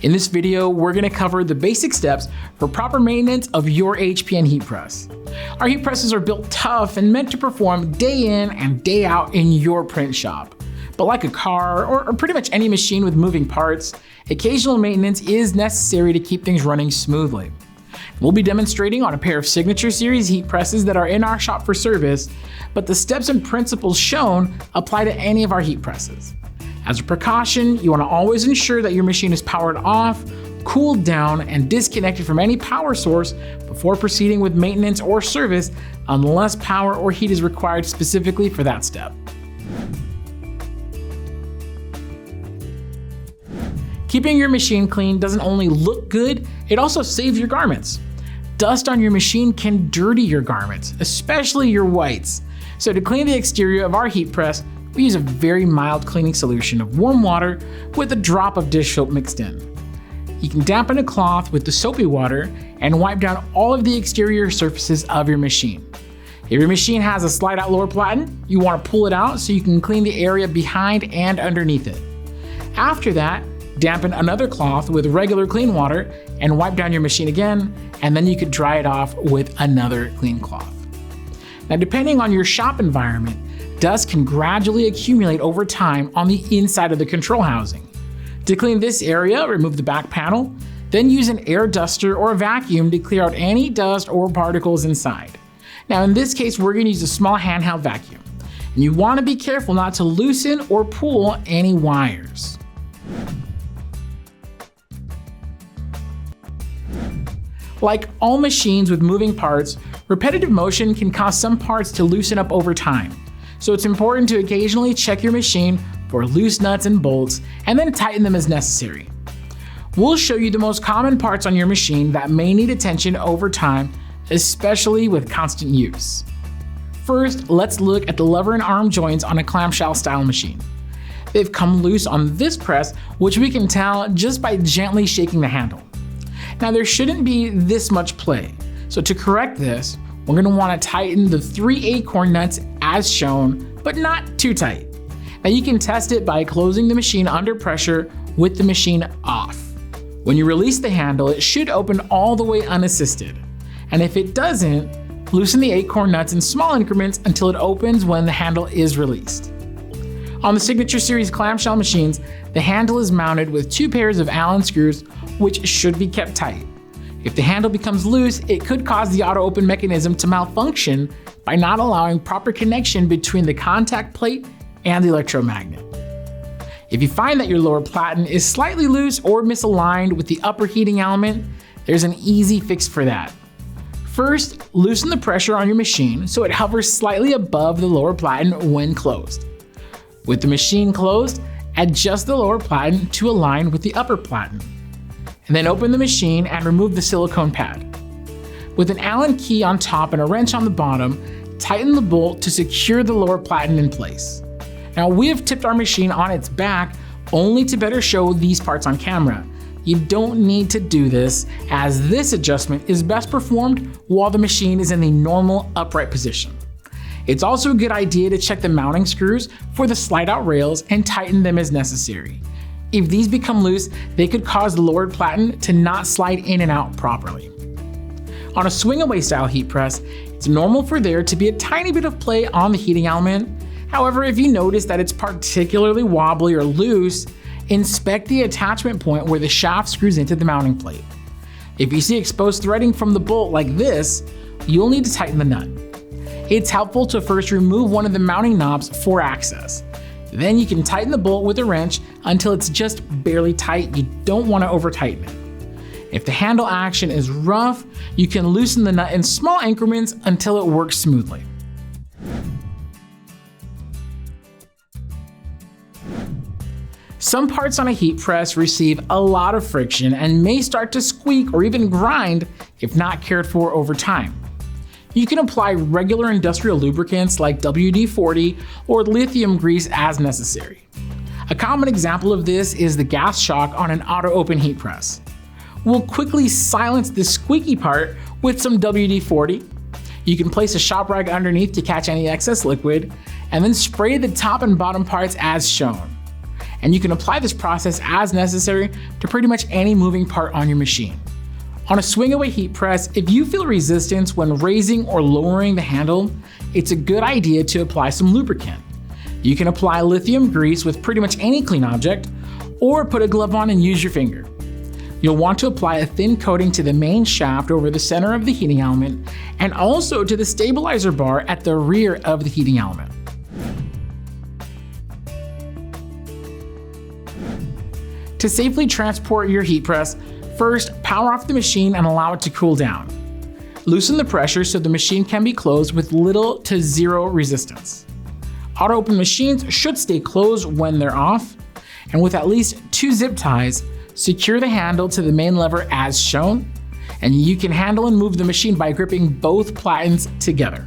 In this video, we're going to cover the basic steps for proper maintenance of your HPN heat press. Our heat presses are built tough and meant to perform day in and day out in your print shop. But like a car or pretty much any machine with moving parts, occasional maintenance is necessary to keep things running smoothly. We'll be demonstrating on a pair of Signature Series heat presses that are in our shop for service, but the steps and principles shown apply to any of our heat presses. As a precaution, you want to always ensure that your machine is powered off, cooled down, and disconnected from any power source before proceeding with maintenance or service unless power or heat is required specifically for that step. Keeping your machine clean doesn't only look good, it also saves your garments. Dust on your machine can dirty your garments, especially your whites. So to clean the exterior of our heat press, we use a very mild cleaning solution of warm water with a drop of dish soap mixed in. You can dampen a cloth with the soapy water and wipe down all of the exterior surfaces of your machine. If your machine has a slide out lower platen, you want to pull it out so you can clean the area behind and underneath it. After that, dampen another cloth with regular clean water and wipe down your machine again, and then you could dry it off with another clean cloth. Now, depending on your shop environment, dust can gradually accumulate over time on the inside of the control housing. To clean this area, remove the back panel, then use an air duster or a vacuum to clear out any dust or particles inside. Now, in this case, we're going to use a small handheld vacuum. And you want to be careful not to loosen or pull any wires. Like all machines with moving parts, repetitive motion can cause some parts to loosen up over time. So it's important to occasionally check your machine for loose nuts and bolts and then tighten them as necessary. We'll show you the most common parts on your machine that may need attention over time, especially with constant use. First, let's look at the lever and arm joints on a clamshell style machine. They've come loose on this press, which we can tell just by gently shaking the handle. Now, there shouldn't be this much play, so to correct this, we're going to want to tighten the 3 acorn nuts as shown, but not too tight. Now, you can test it by closing the machine under pressure with the machine off. When you release the handle, it should open all the way unassisted. And if it doesn't, loosen the acorn nuts in small increments until it opens when the handle is released. On the Signature Series clamshell machines, the handle is mounted with 2 pairs of Allen screws, which should be kept tight. If the handle becomes loose, it could cause the auto-open mechanism to malfunction by not allowing proper connection between the contact plate and the electromagnet. If you find that your lower platen is slightly loose or misaligned with the upper heating element, there's an easy fix for that. First, loosen the pressure on your machine so it hovers slightly above the lower platen when closed. With the machine closed, adjust the lower platen to align with the upper platen. And then open the machine and remove the silicone pad. With an Allen key on top and a wrench on the bottom, tighten the bolt to secure the lower platen in place. Now, we have tipped our machine on its back only to better show these parts on camera. You don't need to do this, as this adjustment is best performed while the machine is in the normal upright position. It's also a good idea to check the mounting screws for the slide out rails and tighten them as necessary. If these become loose, they could cause the lowered platen to not slide in and out properly. On a swing away style heat press, it's normal for there to be a tiny bit of play on the heating element. However, if you notice that it's particularly wobbly or loose, inspect the attachment point where the shaft screws into the mounting plate. If you see exposed threading from the bolt like this, you'll need to tighten the nut. It's helpful to first remove one of the mounting knobs for access. Then you can tighten the bolt with a wrench until it's just barely tight. You don't want to over tighten it. If the handle action is rough, you can loosen the nut in small increments until it works smoothly. Some parts on a heat press receive a lot of friction and may start to squeak or even grind if not cared for over time. You can apply regular industrial lubricants like WD-40 or lithium grease as necessary. A common example of this is the gas shock on an auto-open heat press. We'll quickly silence the squeaky part with some WD-40. You can place a shop rag underneath to catch any excess liquid, and then spray the top and bottom parts as shown. and you can apply this process as necessary to pretty much any moving part on your machine. On a swing away heat press, if you feel resistance when raising or lowering the handle, it's a good idea to apply some lubricant. You can apply lithium grease with pretty much any clean object, or put a glove on and use your finger. You'll want to apply a thin coating to the main shaft over the center of the heating element, and also to the stabilizer bar at the rear of the heating element. To safely transport your heat press, first, power off the machine and allow it to cool down. Loosen the pressure so the machine can be closed with little to zero resistance. Auto-open machines should stay closed when they're off, and with at least 2 zip ties, secure the handle to the main lever as shown, and you can handle and move the machine by gripping both platens together.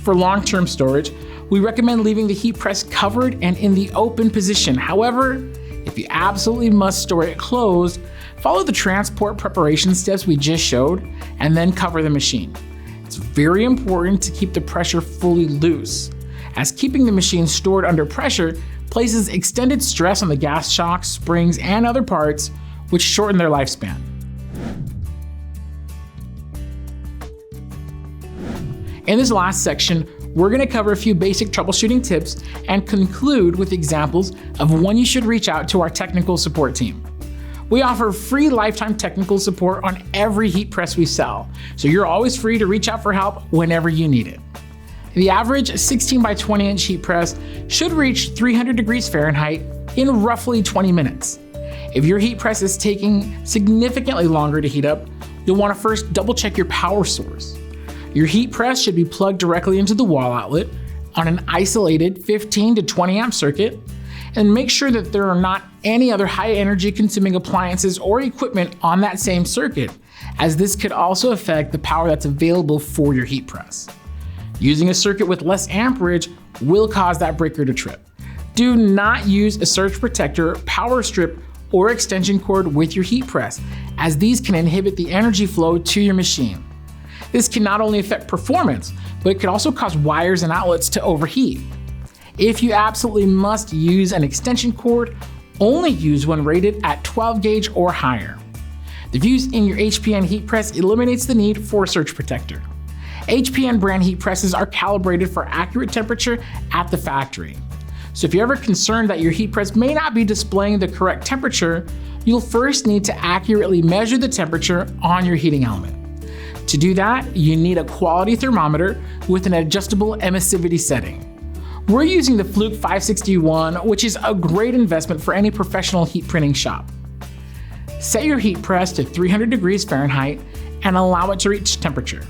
For long-term storage, we recommend leaving the heat press covered and in the open position. However, if you absolutely must store it closed, follow the transport preparation steps we just showed and then cover the machine. It's very important to keep the pressure fully loose, as keeping the machine stored under pressure places extended stress on the gas shocks, springs, and other parts, which shorten their lifespan. In this last section, we're going to cover a few basic troubleshooting tips and conclude with examples of when you should reach out to our technical support team. We offer free lifetime technical support on every heat press we sell, so you're always free to reach out for help whenever you need it. The average 16 by 20 inch heat press should reach 300 degrees Fahrenheit in roughly 20 minutes. If your heat press is taking significantly longer to heat up, you'll want to first double check your power source. Your heat press should be plugged directly into the wall outlet on an isolated 15 to 20 amp circuit, and make sure that there are not any other high energy consuming appliances or equipment on that same circuit, as this could also affect the power that's available for your heat press. Using a circuit with less amperage will cause that breaker to trip. Do not use a surge protector, power strip, or extension cord with your heat press, as these can inhibit the energy flow to your machine. This can not only affect performance, but it could also cause wires and outlets to overheat. If you absolutely must use an extension cord, only use one rated at 12 gauge or higher. The fuse in your HPN heat press eliminates the need for a surge protector. HPN brand heat presses are calibrated for accurate temperature at the factory. So if you're ever concerned that your heat press may not be displaying the correct temperature, you'll first need to accurately measure the temperature on your heating element. To do that, you need a quality thermometer with an adjustable emissivity setting. We're using the Fluke 561, which is a great investment for any professional heat printing shop. Set your heat press to 300 degrees Fahrenheit and allow it to reach temperature.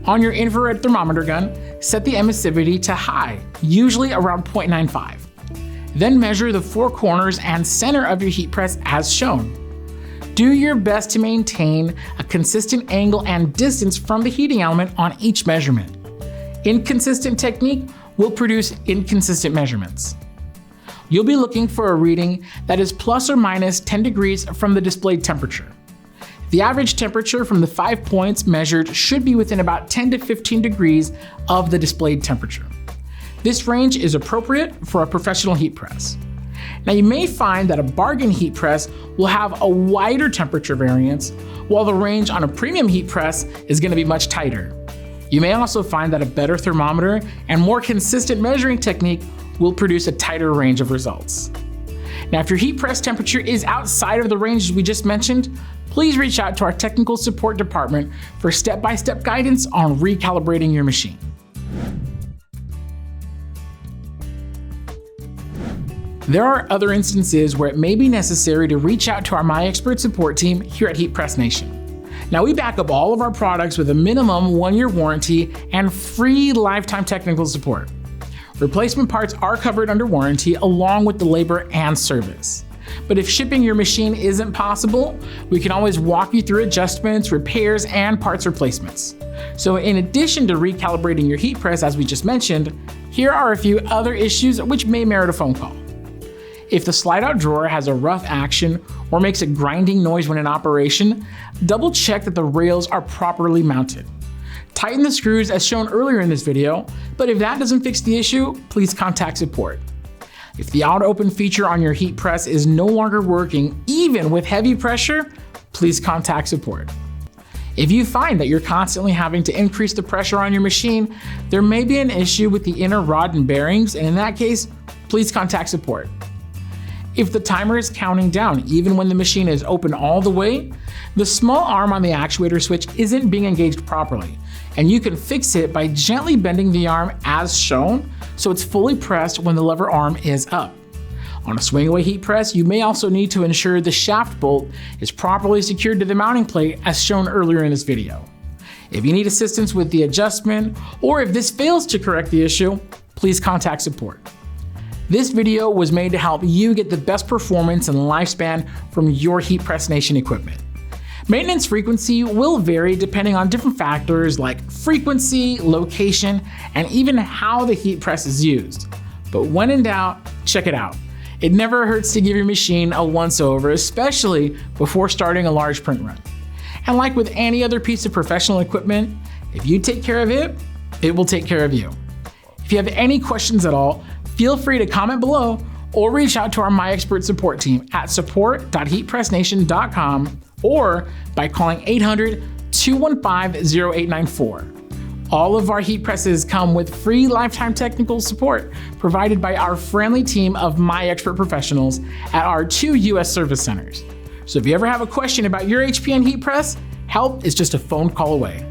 On your infrared thermometer gun, set the emissivity to high, usually around 0.95. Then measure the 4 corners and center of your heat press as shown. Do your best to maintain a consistent angle and distance from the heating element on each measurement. Inconsistent technique will produce inconsistent measurements. You'll be looking for a reading that is plus or minus 10 degrees from the displayed temperature. The average temperature from the 5 points measured should be within about 10 to 15 degrees of the displayed temperature. This range is appropriate for a professional heat press. Now you may find that a bargain heat press will have a wider temperature variance, while the range on a premium heat press is going to be much tighter. You may also find that a better thermometer and more consistent measuring technique will produce a tighter range of results. Now, if your heat press temperature is outside of the ranges we just mentioned, please reach out to our technical support department for step-by-step guidance on recalibrating your machine. There are other instances where it may be necessary to reach out to our MyExpert support team here at Heat Press Nation. Now, we back up all of our products with a minimum 1-year warranty and free lifetime technical support. Replacement parts are covered under warranty along with the labor and service. But if shipping your machine isn't possible, we can always walk you through adjustments, repairs, and parts replacements. So in addition to recalibrating your heat press, as we just mentioned, here are a few other issues which may merit a phone call. If the slide-out drawer has a rough action or makes a grinding noise when in operation, double check that the rails are properly mounted. Tighten the screws as shown earlier in this video, but if that doesn't fix the issue, please contact support. If the auto open feature on your heat press is no longer working, even with heavy pressure, please contact support. If you find that you're constantly having to increase the pressure on your machine, there may be an issue with the inner rod and bearings, and in that case, please contact support. If the timer is counting down even when the machine is open all the way, the small arm on the actuator switch isn't being engaged properly, and you can fix it by gently bending the arm as shown so it's fully pressed when the lever arm is up. On a swing away heat press, you may also need to ensure the shaft bolt is properly secured to the mounting plate as shown earlier in this video. If you need assistance with the adjustment, or if this fails to correct the issue, please contact support. This video was made to help you get the best performance and lifespan from your Heat Press Nation equipment. Maintenance frequency will vary depending on different factors like frequency, location, and even how the heat press is used. But when in doubt, check it out. It never hurts to give your machine a once-over, especially before starting a large print run. And like with any other piece of professional equipment, if you take care of it, it will take care of you. If you have any questions at all, feel free to comment below or reach out to our MyExpert support team at support.heatpressnation.com or by calling 800-215-0894. All of our heat presses come with free lifetime technical support provided by our friendly team of MyExpert professionals at our 2 US service centers. So if you ever have a question about your HPN heat press, help is just a phone call away.